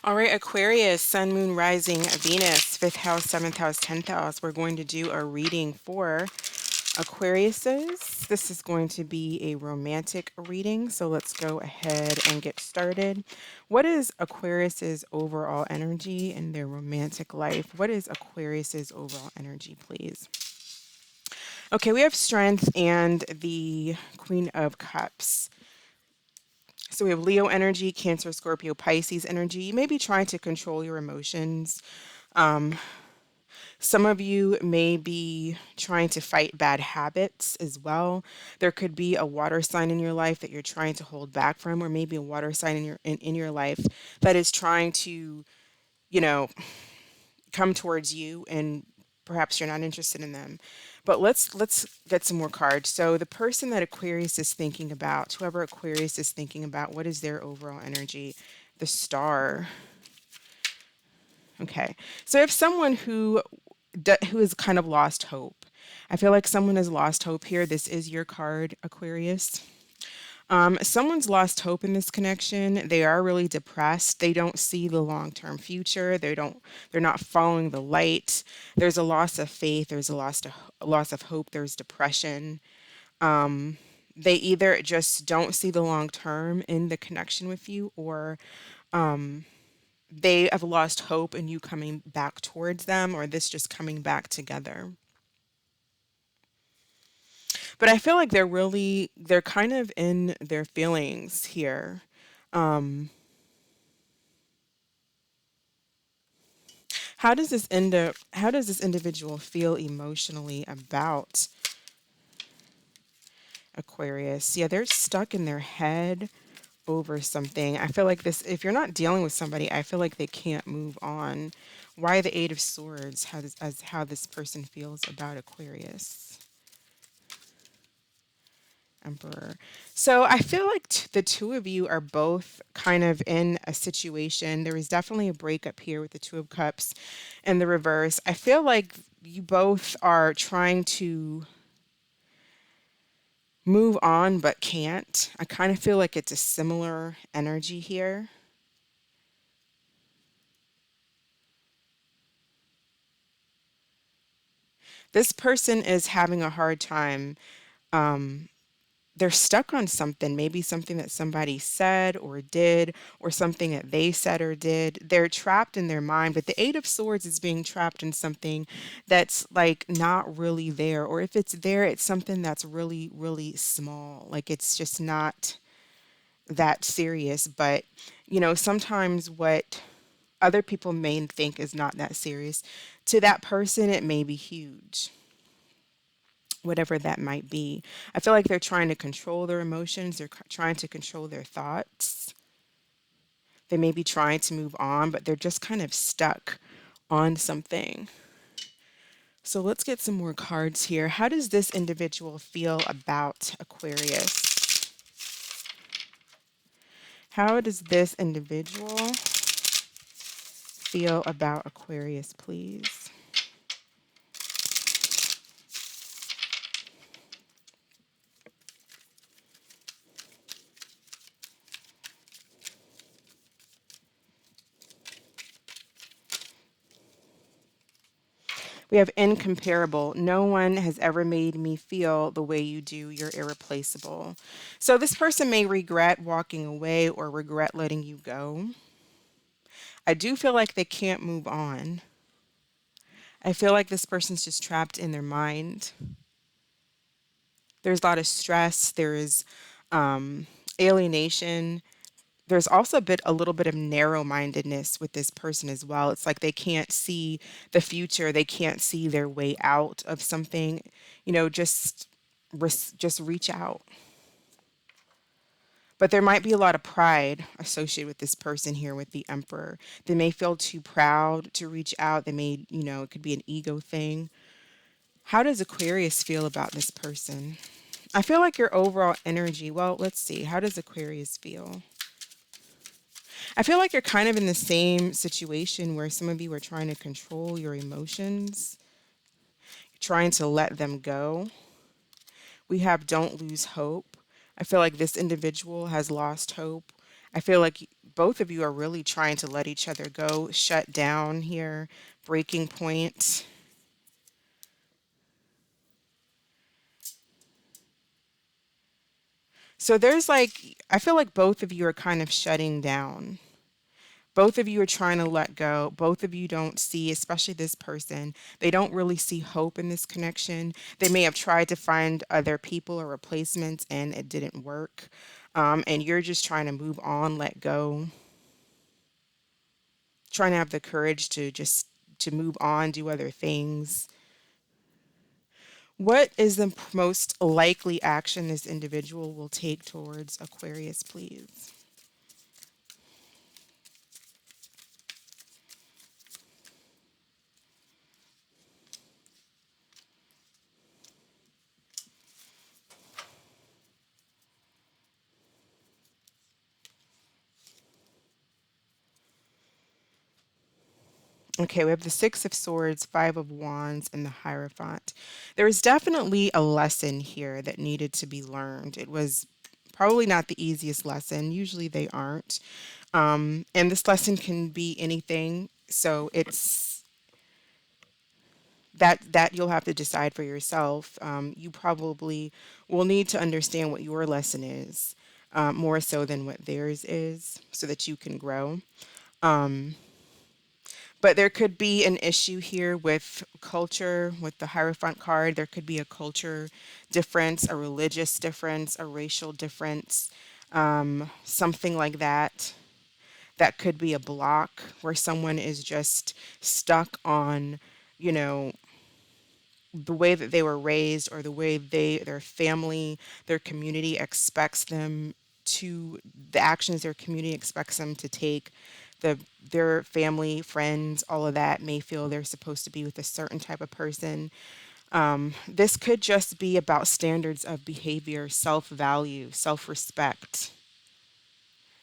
All right, Aquarius, Sun, Moon, Rising, Venus, 5th house, 7th house, 10th house. We're going to do a reading for Aquariuses. This is going to be a romantic reading, so let's go ahead and get started. What is Aquarius's overall energy in their romantic life? What is Aquarius's overall energy, please? Okay, we have Strength and the Queen of Cups. So we have Leo energy, Cancer, Scorpio, Pisces energy. You may be trying to control your emotions. Um, some of you may be trying to fight bad habits as well. There could be a water sign in your life that you're trying to hold back from, or maybe a water sign in your life that is trying to, you know, come towards you, and perhaps you're not interested in them. But let's get some more cards. So the person that Aquarius is thinking about, whoever Aquarius is thinking about, what is their overall energy? The Star. Okay. So if someone who has kind of lost hope. I feel like someone has lost hope here. This is your card, Aquarius. Someone's lost hope in this connection. They are really depressed. They don't see the long-term future. They're not following the light. There's a loss of faith. There's a loss of hope. There's depression. They either just don't see the long term in the connection with you, or they have lost hope in you coming back towards them, or this just coming back together. But I feel like they're kind of in their feelings here. How does this individual feel emotionally about Aquarius? Yeah, they're stuck in their head over something. I feel like this, if you're not dealing with somebody, I feel like they can't move on. Why the Eight of Swords? How this person feels about Aquarius. Emperor. So I feel like the two of you are both kind of in a situation. There is definitely a breakup here with the Two of Cups and the reverse. I feel like you both are trying to move on but can't. I kind of feel like it's a similar energy here. This person is having a hard time. They're stuck on something, maybe something that somebody said or did, or something that they said or did. They're trapped in their mind, but the Eight of Swords is being trapped in something that's like not really there. Or if it's there, it's something that's really, really small. Like it's just not that serious. But, sometimes what other people may think is not that serious, to that person, it may be huge, whatever that might be. I feel like they're trying to control their emotions, they're trying to control their thoughts. They may be trying to move on, but they're just kind of stuck on something. So let's get some more cards here. How does this individual feel about Aquarius? How does this individual feel about Aquarius, please? We have incomparable. No one has ever made me feel the way you do. You're irreplaceable. So this person may regret walking away or regret letting you go. I do feel like they can't move on. I feel like this person's just trapped in their mind. There's a lot of stress. There is alienation. There's also a little bit of narrow-mindedness with this person as well. It's like they can't see the future. They can't see their way out of something. Just reach out. But there might be a lot of pride associated with this person here with the Emperor. They may feel too proud to reach out. They may, it could be an ego thing. How does Aquarius feel about this person? I feel like your overall energy, well, let's see. How does Aquarius feel? I feel like you're kind of in the same situation where some of you are trying to control your emotions, trying to let them go. We have don't lose hope. I feel like this individual has lost hope. I feel like both of you are really trying to let each other go, shut down here, breaking point. So there's like, I feel like both of you are kind of shutting down. Both of you are trying to let go. Both of you don't see, especially this person, they don't really see hope in this connection. They may have tried to find other people or replacements and it didn't work. And you're just trying to move on, let go, trying to have the courage to just to move on, do other things. What is the most likely action this individual will take towards Aquarius, please? Okay, we have the Six of Swords, Five of Wands, and the Hierophant. There was definitely a lesson here that needed to be learned. It was probably not the easiest lesson. Usually they aren't. And this lesson can be anything. So it's that you'll have to decide for yourself. You probably will need to understand what your lesson is, more so than what theirs is, so that you can grow. Um, But there could be an issue here with culture, with the Hierophant card. There could be a culture difference, a religious difference, a racial difference, something like that. That could be a block where someone is just stuck on, you know, the way that they were raised or the way their family, their community expects them to, the actions their community expects them to take. the their family, friends, all of that may feel they're supposed to be with a certain type of person. This could just be about standards of behavior, self-value, self-respect.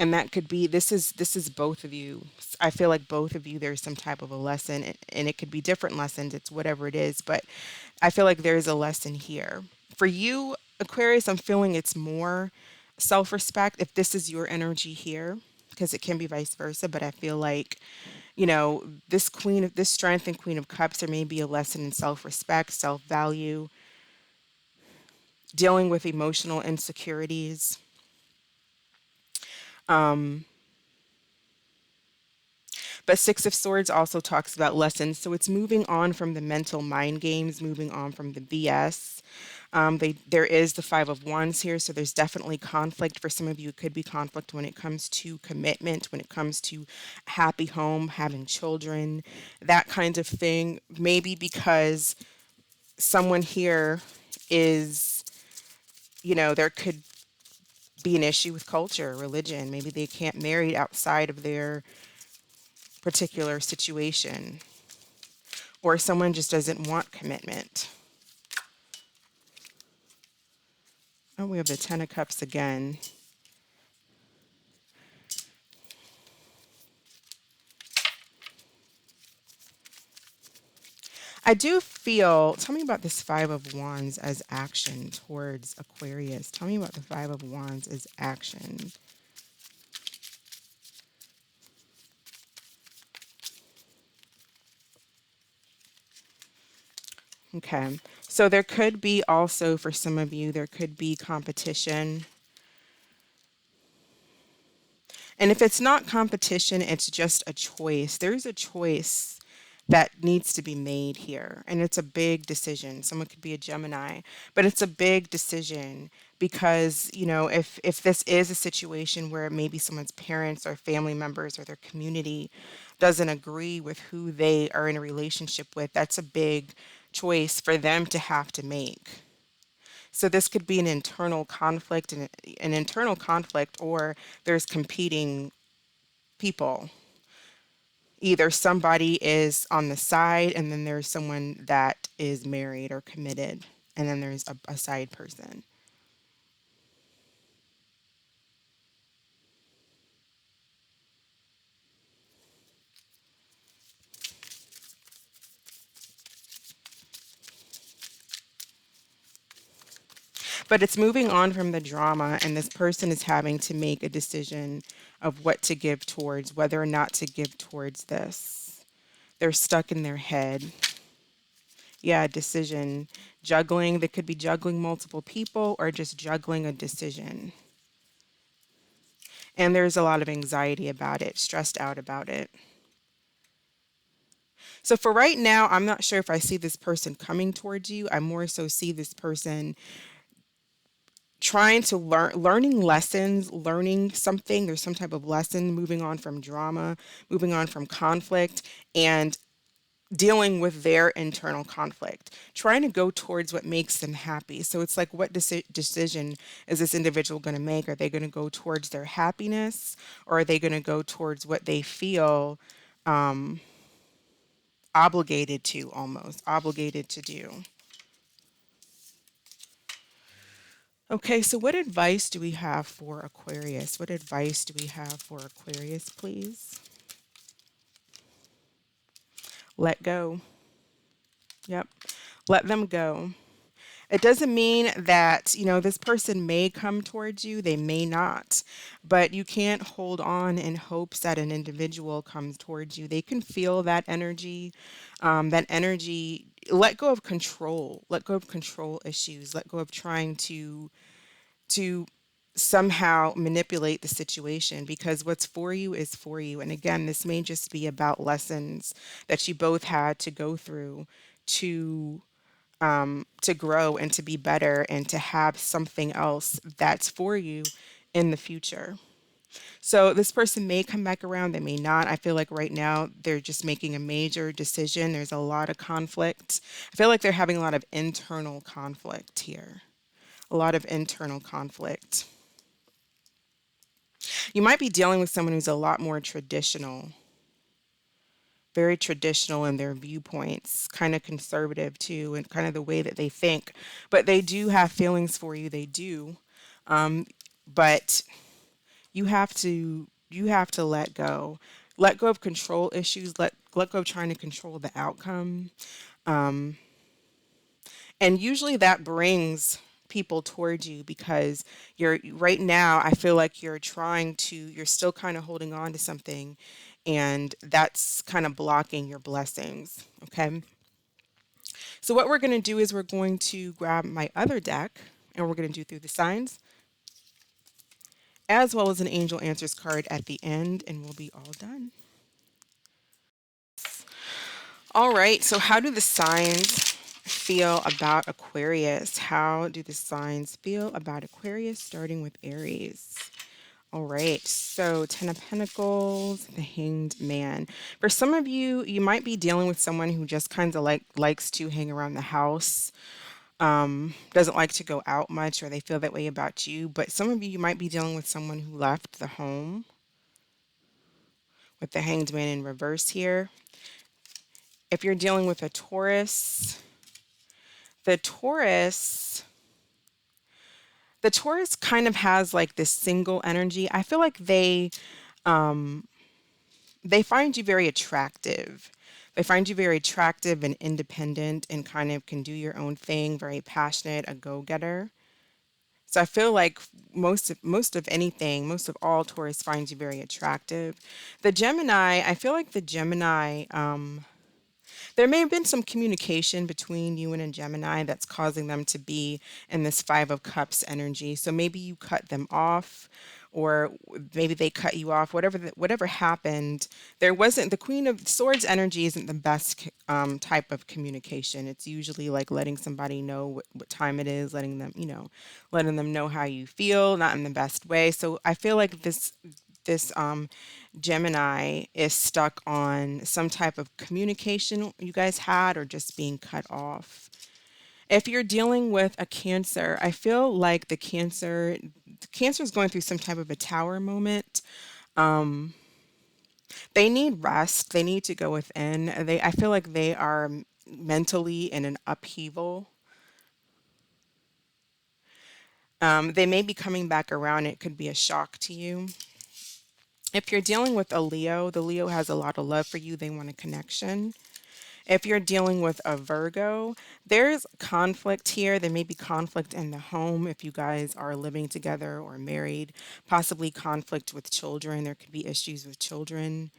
And that could be, this is both of you. I feel like both of you, there's some type of a lesson, and it could be different lessons. It's whatever it is, but I feel like there's a lesson here for you, Aquarius. I'm feeling it's more self-respect if this is your energy here, because it can be vice versa. But I feel like, this Queen of this Strength and Queen of Cups, there may be a lesson in self-respect, self-value, dealing with emotional insecurities. Um, But Six of Swords also talks about lessons. So it's moving on from the mental mind games, moving on from the BS. There is the Five of Wands here, so there's definitely conflict. For some of you, it could be conflict when it comes to commitment, when it comes to happy home, having children, that kind of thing. Maybe because someone here is, there could be an issue with culture, religion. Maybe they can't marry outside of their particular situation, or someone just doesn't want commitment. Oh, we have the Ten of Cups again. I do feel, tell me about this Five of Wands as action towards Aquarius. Tell me about the Five of Wands as action. Okay. So there could be also, for some of you, there could be competition. And if it's not competition, it's just a choice. There's a choice that needs to be made here. And it's a big decision. Someone could be a Gemini, but it's a big decision because, if this is a situation where maybe someone's parents or family members or their community doesn't agree with who they are in a relationship with, that's a big choice for them to have to make. So this could be an internal conflict, or there's competing people. Either somebody is on the side, and then there's someone that is married or committed, and then there's a side person. But it's moving on from the drama, and this person is having to make a decision, of what to give towards, whether or not to give towards this. They're stuck in their head. Yeah, decision. Juggling. They could be juggling multiple people or just juggling a decision. And there's a lot of anxiety about it, stressed out about it. So for right now, I'm not sure if I see this person coming towards you. I more so see this person trying to learning lessons, learning something. There's some type of lesson, moving on from drama, moving on from conflict, and dealing with their internal conflict, trying to go towards what makes them happy. So it's like, what decision is this individual going to make? Are they going to go towards their happiness, or are they going to go towards what they feel obligated to, almost obligated to do? Okay, so what advice do we have for Aquarius? What advice do we have for Aquarius, please? Let go. Yep. Let them go. It doesn't mean that, this person may come towards you, they may not, but you can't hold on in hopes that an individual comes towards you. They can feel that energy. Let go of control, let go of control issues, let go of trying to somehow manipulate the situation, because what's for you is for you. And again, this may just be about lessons that you both had to go through to to grow and to be better and to have something else that's for you in the future. So this person may come back around, they may not. I feel like right now they're just making a major decision. There's a lot of conflict. I feel like they're having a lot of internal conflict here. A lot of internal conflict. You might be dealing with someone who's a lot more traditional, very traditional in their viewpoints, kind of conservative too, and kind of the way that they think. But they do have feelings for you. They do. But you have to let go. Let go of control issues. Let go of trying to control the outcome. And usually that brings people towards you, because you're right now, I feel like you're still kind of holding on to something, and that's kind of blocking your blessings. Okay. So what we're going to do is we're going to grab my other deck, and we're going to do through the signs, as well as an angel answers card at the end, and we'll be all done. All right. So how do the signs feel about Aquarius? How do the signs feel about Aquarius, starting with Aries? All right, so Ten of Pentacles, the Hanged Man. For some of you, you might be dealing with someone who just kind of likes to hang around the house, doesn't like to go out much, or they feel that way about you. But some of you might be dealing with someone who left the home, with the Hanged Man in reverse here. If you're dealing with a Taurus, the Taurus, the Taurus kind of has like this single energy. I feel like they find you very attractive. They find you very attractive and independent, and kind of can do your own thing, very passionate, a go-getter. So I feel like most of all, Taurus finds you very attractive. The Gemini, I feel like the Gemini, there may have been some communication between you and a Gemini that's causing them to be in this Five of Cups energy. So maybe you cut them off, or maybe they cut you off. Whatever happened, there wasn't the Queen of Swords energy isn't the best type of communication. It's usually like letting somebody know what time it is, letting them know how you feel, not in the best way. So I feel like this Gemini is stuck on some type of communication you guys had, or just being cut off. If you're dealing with a Cancer, I feel like the Cancer is going through some type of a tower moment. They need rest. They need to go within. I feel like they are mentally in an upheaval. They may be coming back around. It could be a shock to you. If you're dealing with a Leo, the Leo has a lot of love for you. They want a connection. If you're dealing with a Virgo, there's conflict here. There may be conflict in the home if you guys are living together or married, possibly conflict with children. There could be issues with children.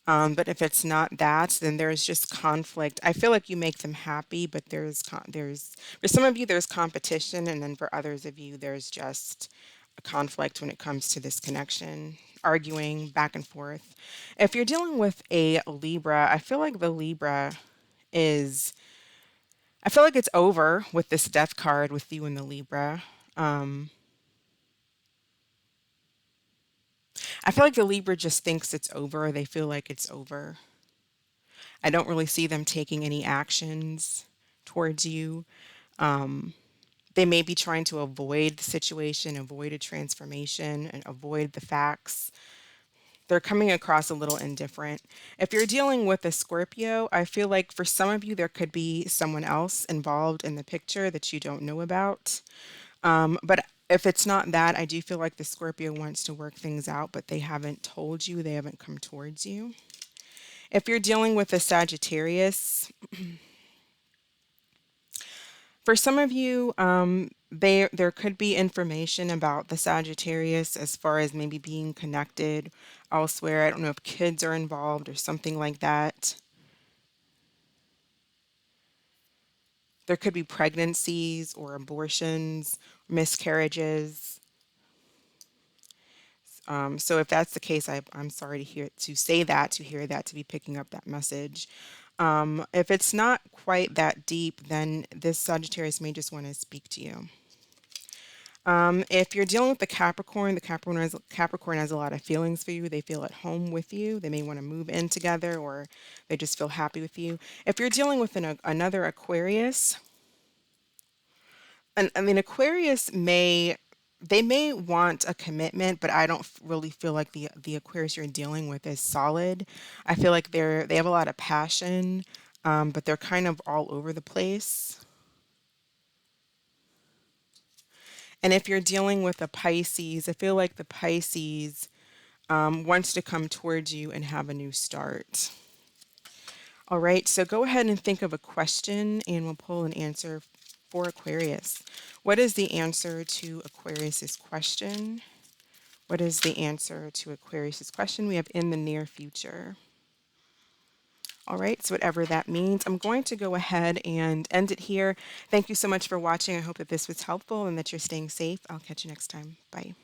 But if it's not that, then there's just conflict. I feel like you make them happy, but there's for some of you there's competition, and then for others of you there's just a conflict when it comes to this connection, arguing back and forth. If you're dealing with a Libra, I feel like the Libra is I feel like it's over with this death card with you and the Libra. Um, I feel like the Libra just thinks it's over. They feel like it's over. I don't really see them taking any actions towards you. Um, they may be trying to avoid the situation, avoid a transformation, and avoid the facts. They're coming across a little indifferent. If you're dealing with a Scorpio, I feel like for some of you, there could be someone else involved in the picture that you don't know about. But if it's not that, I do feel like the Scorpio wants to work things out, but they haven't told you, they haven't come towards you. If you're dealing with a Sagittarius, for some of you, there could be information about the Sagittarius as far as maybe being connected elsewhere. I don't know if kids are involved or something like that. There could be pregnancies or abortions, miscarriages. So if that's the case, I'm sorry to hear that, to be picking up that message. If it's not quite that deep, then this Sagittarius may just want to speak to you. If you're dealing with the Capricorn has a lot of feelings for you. They feel at home with you. They may want to move in together, or they just feel happy with you. If you're dealing with another Aquarius, and I mean Aquarius may want a commitment, but I don't really feel like the Aquarius you're dealing with is solid. I feel like they have a lot of passion, but they're kind of all over the place. And if you're dealing with a Pisces, I feel like the Pisces wants to come towards you and have a new start. All right, so go ahead and think of a question and we'll pull an answer for Aquarius. What is the answer to Aquarius's question? What is the answer to Aquarius's question? We have in the near future. All right, so whatever that means, I'm going to go ahead and end it here. Thank you so much for watching. I hope that this was helpful and that you're staying safe. I'll catch you next time. Bye.